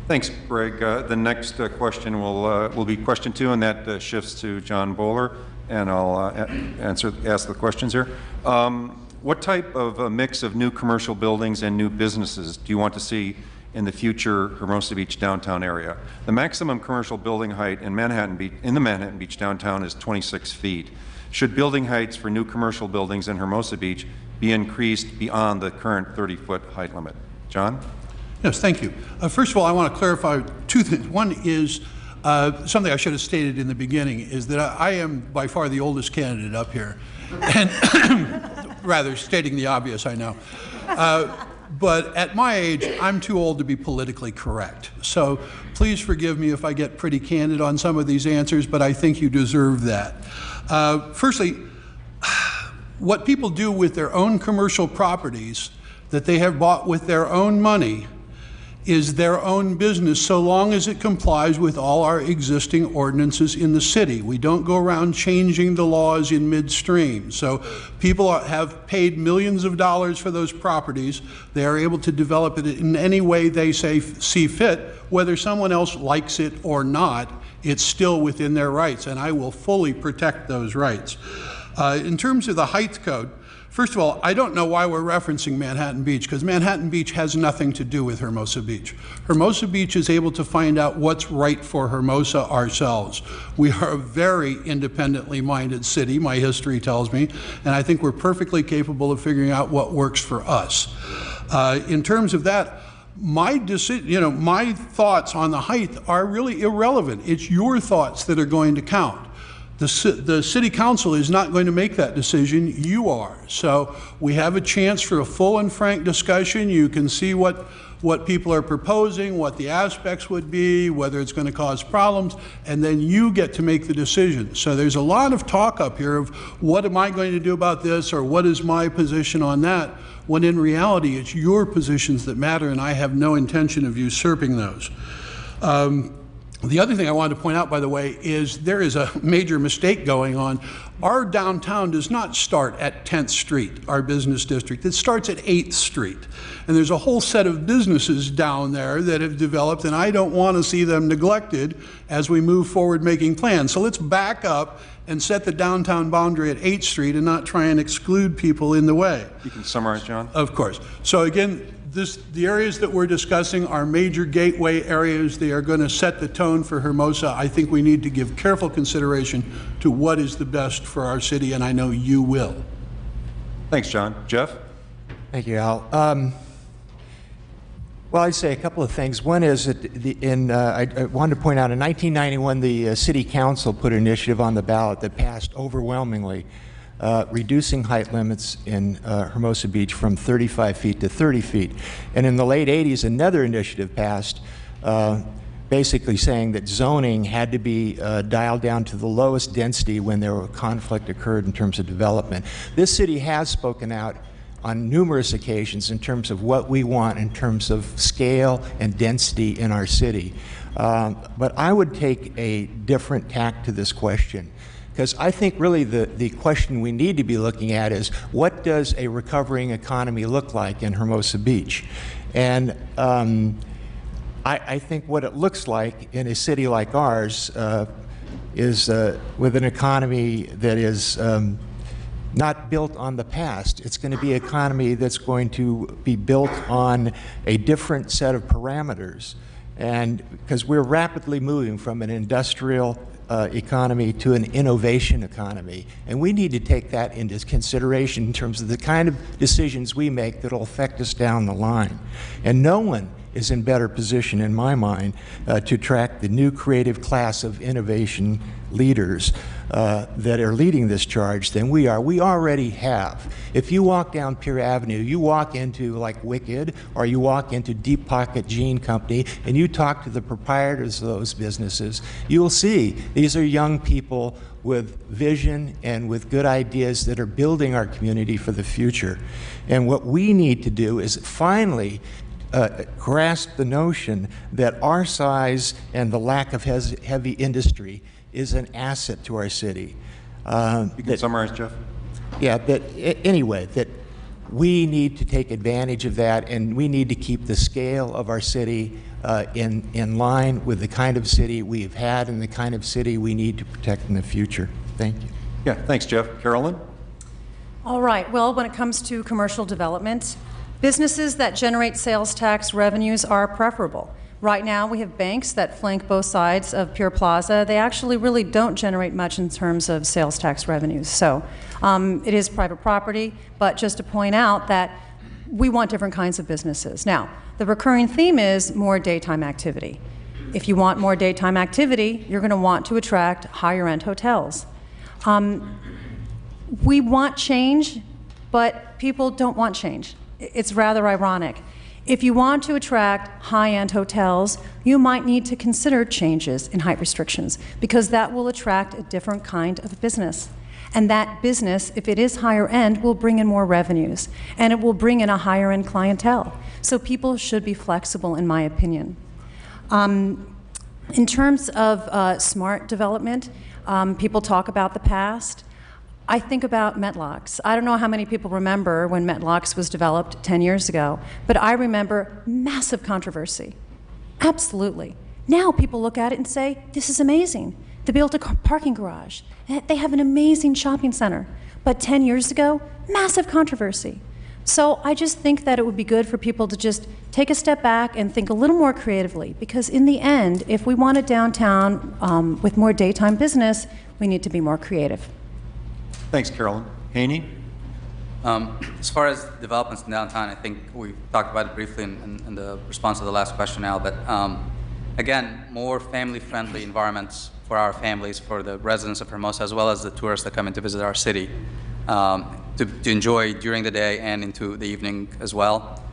Thanks, Greg. The next question will be question 2, and that shifts to John Bowler, and I'll ask the questions here. What type of a mix of new commercial buildings and new businesses do you want to see in the future Hermosa Beach downtown area? The maximum commercial building height in the Manhattan Beach downtown is 26 feet. Should building heights for new commercial buildings in Hermosa Beach be increased beyond the current 30-foot height limit? John? Yes, thank you. First of all, I want to clarify 2 things. One is something I should have stated in the beginning, is that I am by far the oldest candidate up here. And rather stating the obvious, I know. But at my age, I'm too old to be politically correct. So please forgive me if I get pretty candid on some of these answers, but I think you deserve that. Firstly, what people do with their own commercial properties that they have bought with their own money is their own business, so long as it complies with all our existing ordinances in the city. We don't go around changing the laws in midstream. So people have paid millions of dollars for those properties. They are able to develop it in any way they see fit. Whether someone else likes it or not, it's still within their rights, and I will fully protect those rights. In terms of the height code, first of all, I don't know why we're referencing Manhattan Beach, because Manhattan Beach has nothing to do with Hermosa Beach. Hermosa Beach is able to find out what's right for Hermosa ourselves. We are a very independently minded city, my history tells me, and I think we're perfectly capable of figuring out what works for us. In terms of that, my thoughts on the height are really irrelevant. It's your thoughts that are going to count. The City Council is not going to make that decision, you are. So we have a chance for a full and frank discussion. You can see what people are proposing, what the aspects would be, whether it's going to cause problems, and then you get to make the decision. So there's a lot of talk up here of what am I going to do about this, or what is my position on that, when in reality it's your positions that matter, and I have no intention of usurping those. The other thing I wanted to point out, by the way, is there is a major mistake going on. Our downtown does not start at 10th Street, our business district. It starts at 8th Street. And there's a whole set of businesses down there that have developed, and I don't want to see them neglected as we move forward making plans. So let's back up and set the downtown boundary at 8th Street and not try and exclude people in the way. You can summarize, John? Of course. So again, the areas that we're discussing are major gateway areas. They are going to set the tone for Hermosa. I think we need to give careful consideration to what is the best for our city, and I know you will. Thanks, John. Jeff? Thank you, Al. Well, I'd say a couple of things. One is that I wanted to point out in 1991, the City Council put an initiative on the ballot that passed overwhelmingly, reducing height limits in Hermosa Beach from 35 feet to 30 feet. And in the late 80s, another initiative passed basically saying that zoning had to be dialed down to the lowest density when there were conflict occurred in terms of development. This city has spoken out on numerous occasions in terms of what we want in terms of scale and density in our city. But I would take a different tack to this question, because I think really the question we need to be looking at is, what does a recovering economy look like in Hermosa Beach? And I think what it looks like in a city like ours is with an economy that is not built on the past. It's going to be an economy that's going to be built on a different set of parameters. And because we're rapidly moving from an industrial economy to an innovation economy. And we need to take that into consideration in terms of the kind of decisions we make that will affect us down the line. And no one is in better position, in my mind, to attract the new creative class of innovation leaders that are leading this charge than we are. We already have. If you walk down Pier Avenue, you walk into like Wicked, or you walk into Deep Pocket Jean Company, and you talk to the proprietors of those businesses, you'll see these are young people with vision and with good ideas that are building our community for the future. And what we need to do is finally grasp the notion that our size and the lack of heavy industry is an asset to our city. You can summarize, Jeff? Yeah, but anyway, that we need to take advantage of that, and we need to keep the scale of our city in line with the kind of city we've had and the kind of city we need to protect in the future. Thank you. Yeah, thanks, Jeff. Carolyn? All right. Well, when it comes to commercial development, businesses that generate sales tax revenues are preferable. Right now, we have banks that flank both sides of Pier Plaza. They actually really don't generate much in terms of sales tax revenues. So it is private property, but just to point out that we want different kinds of businesses. Now, the recurring theme is more daytime activity. If you want more daytime activity, you're going to want to attract higher-end hotels. We want change, but people don't want change. It's rather ironic. If you want to attract high-end hotels, you might need to consider changes in height restrictions, because that will attract a different kind of business. And that business, if it is higher end, will bring in more revenues, and it will bring in a higher end clientele. So people should be flexible, in my opinion. In terms of smart development, people talk about the past. I think about Metlocks. I don't know how many people remember when Metlocks was developed 10 years ago, but I remember massive controversy. Absolutely. Now people look at it and say, this is amazing. They built a parking garage. They have an amazing shopping center. But 10 years ago, massive controversy. So I just think that it would be good for people to just take a step back and think a little more creatively, because in the end, if we want a downtown with more daytime business, we need to be more creative. Thanks, Carolyn. Haney? As far as developments in downtown, I think we talked about it briefly in the response to the last question, Al, but again, more family-friendly environments for our families, for the residents of Hermosa, as well as the tourists that come in to visit our city, to enjoy during the day and into the evening as well.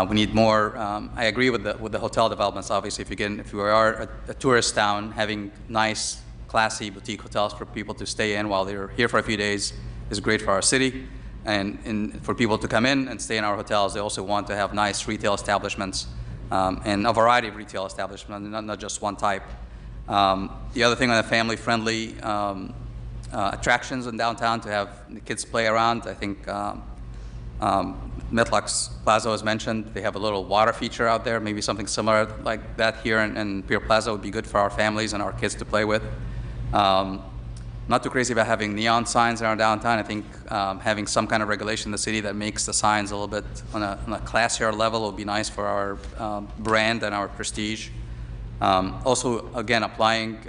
We need more. I agree with the hotel developments. Obviously, if you are a tourist town, having nice, classy boutique hotels for people to stay in while they're here for a few days is great for our city. And for people to come in and stay in our hotels, they also want to have nice retail establishments and a variety of retail establishments, not just one type. The other thing on the family-friendly attractions in downtown to have the kids play around, I think Metlocks Plaza was mentioned. They have a little water feature out there, maybe something similar like that here in Pier Plaza would be good for our families and our kids to play with. Not too crazy about having neon signs in our downtown. I think having some kind of regulation in the city that makes the signs a little bit on a classier level would be nice for our brand and our prestige. Also, again, applying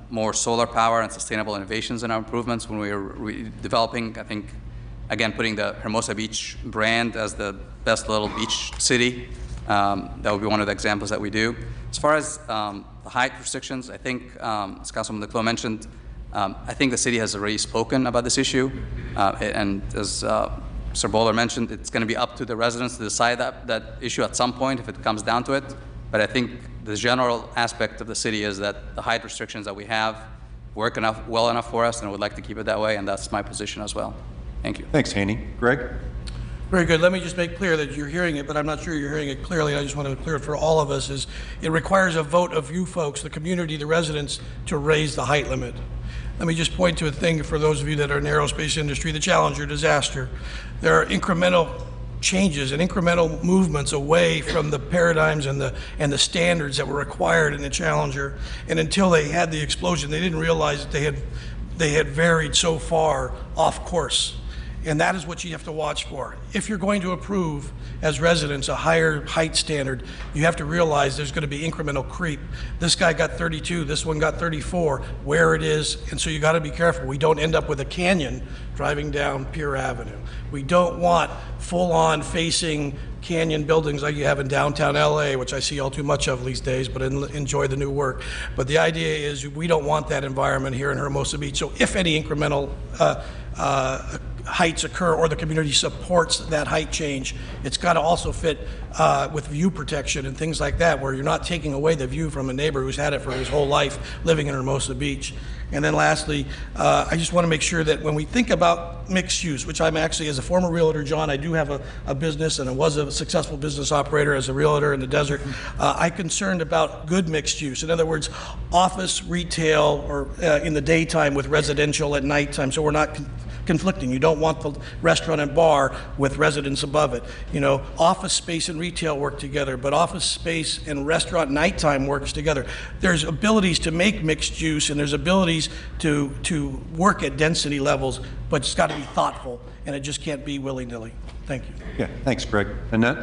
more solar power and sustainable innovations in our improvements when we are developing. I think, again, putting the Hermosa Beach brand as the best little beach city, that would be one of the examples that we do. As far as the height restrictions, I think, as Councilman DeClos mentioned, I think the city has already spoken about this issue, and as Mr. Bowler mentioned, it's going to be up to the residents to decide that issue at some point if it comes down to it. But I think the general aspect of the city is that the height restrictions that we have work well enough for us, and would like to keep it that way, and that's my position as well. Thank you. Thanks, Haney. Greg? Very good. Let me just make clear that you're hearing it, but I'm not sure you're hearing it clearly. I just want to clear it for all of us. It requires a vote of you folks, the community, the residents, to raise the height limit. Let me just point to a thing for those of you that are in the aerospace industry, the Challenger disaster. There are incremental changes and incremental movements away from the paradigms and the standards that were required in the Challenger. And until they had the explosion, they didn't realize that they had varied so far off course. And that is what you have to watch for. If you're going to approve, as residents, a higher height standard, you have to realize there's going to be incremental creep. This guy got 32, this one got 34, where it is, and so you got to be careful. We don't end up with a canyon driving down Pier Avenue. We don't want full-on facing canyon buildings like you have in downtown LA, which I see all too much of these days, but enjoy the new work. But the idea is we don't want that environment here in Hermosa Beach. So if any incremental heights occur or the community supports that height change, it's got to also fit with view protection and things like that, where you're not taking away the view from a neighbor who's had it for his whole life living in Hermosa Beach. And then lastly, I just want to make sure that when we think about mixed use, which I'm actually, as a former realtor, John, I do have a business, and I was a successful business operator as a realtor in the desert. I'm concerned about good mixed use. In other words, office, retail, or in the daytime with residential at nighttime, so we're not conflicting. You don't want the restaurant and bar with residents above it. You know, office space and retail work together, but office space and restaurant nighttime works together. There's abilities to make mixed use, and there's abilities to work at density levels, but it's got to be thoughtful, and it just can't be willy-nilly. Thank you. Yeah, thanks, Greg. Annette?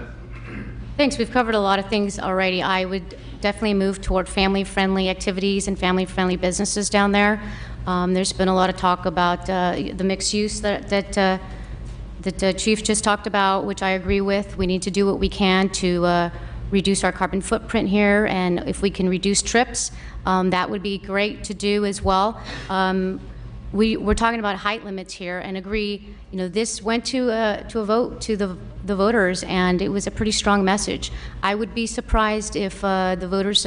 Thanks. We've covered a lot of things already. I would definitely move toward family-friendly activities and family-friendly businesses down there. There's been a lot of talk about the mixed use that the Chief just talked about, which I agree with. We need to do what we can to reduce our carbon footprint here, and if we can reduce trips, that would be great to do as well. We're talking about height limits here, and agree. You know, this went to a vote to the voters, and it was a pretty strong message. I would be surprised if the voters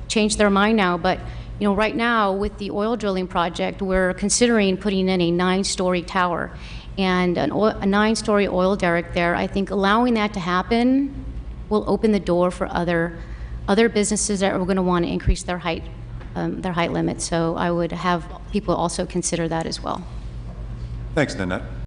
change their mind now, but you know, right now with the oil drilling project, we're considering putting in a 9-story tower and a 9-story oil derrick there. I think allowing that to happen will open the door for other businesses that are going to want to increase their height limit. So I would have people also consider that as well. Thanks, Nanette.